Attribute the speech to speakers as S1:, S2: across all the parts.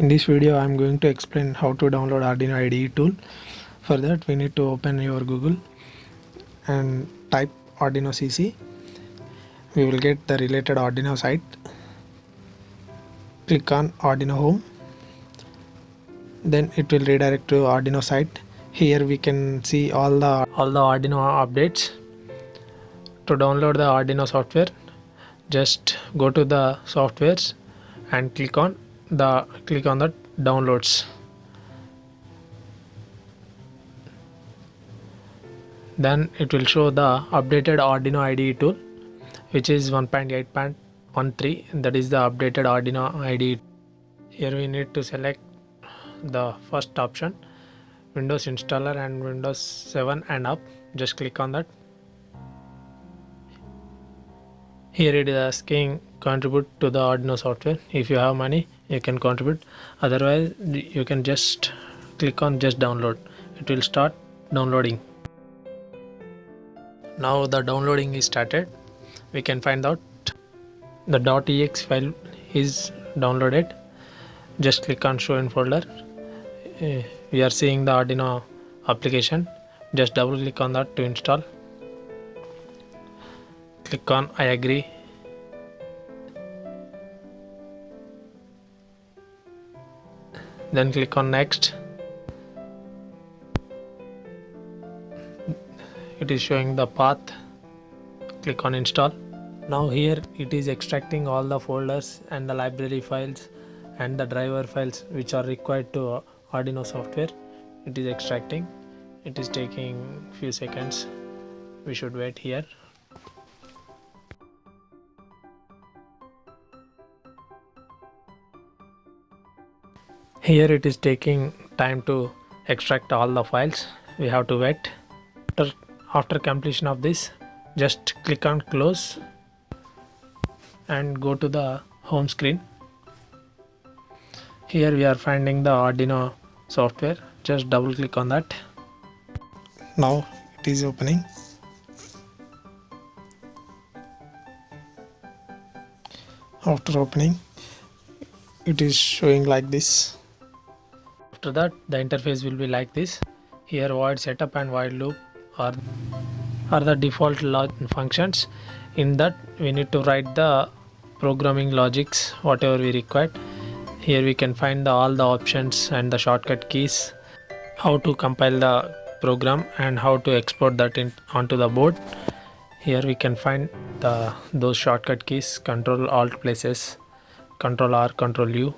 S1: In this video I am going to explain how to download Arduino IDE tool. For that we need to open your Google and type Arduino.cc. We will get the related Arduino site. Click on Arduino home. Then it will redirect to Arduino site. Here we can see all the Arduino updates. To download the Arduino software, just go to the softwares and click on the downloads. Then it will show the updated Arduino IDE tool, which is 1.8.13. that is the updated Arduino IDE. Here we need to select the first option, Windows installer and Windows 7 and up. Just click on that. Here it is asking contribute to the Arduino software. If you have money you can contribute, otherwise you can just click on just download. It will start downloading. Now the downloading is started. We can find out the .exe file is downloaded. Just click on show in folder. We are seeing the Arduino application. Just double click on that to install. Click on I agree. Then click on next. It is showing the path. Click on install. Now here it is extracting all the folders and the library files and the driver files which are required to Arduino software. It is extracting. It is taking few seconds. We should wait here. Here it is taking time to extract all the files. We have to wait. After completion of this, just click on close and go to the home screen. Here we are finding the Arduino software. Just double click on that. Now it is opening. After opening, it is showing like this. After that the interface will be like this. Here void setup and void loop are the default functions. In that we need to write the programming logics whatever we require. Here we can find all the options and the shortcut keys, how to compile the program and how to export that onto the board. Here we can find those shortcut keys: Control Alt places, Control R, Control U.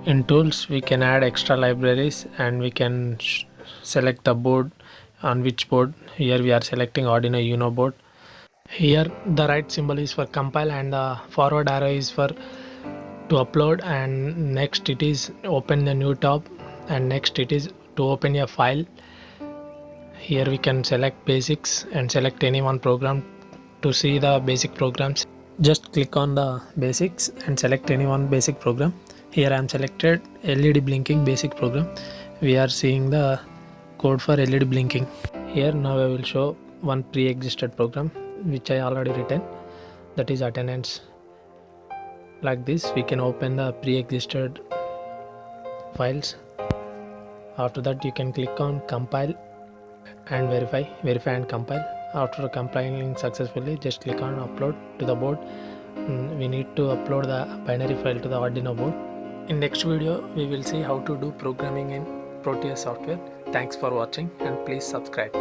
S1: In tools we can add extra libraries and we can select the board, on which board. Here we are selecting Arduino Uno board. Here the right symbol is for compile and the forward arrow is for to upload, and next it is open the new tab, and next it is to open a file. Here we can select basics and select any one program to see the basic programs. Just click on the basics and select any one basic program. Here I am selected LED blinking basic program. We are seeing the code for LED blinking. Here now I will show one pre-existed program which I already written, that is attendance. Like this we can open the pre-existed files. After that you can click on compile and verify and compile. After compiling successfully, just click on upload to the board. We need to upload the binary file to the Arduino board. In next video we will see how to do programming in Proteus software. Thanks for watching and please subscribe.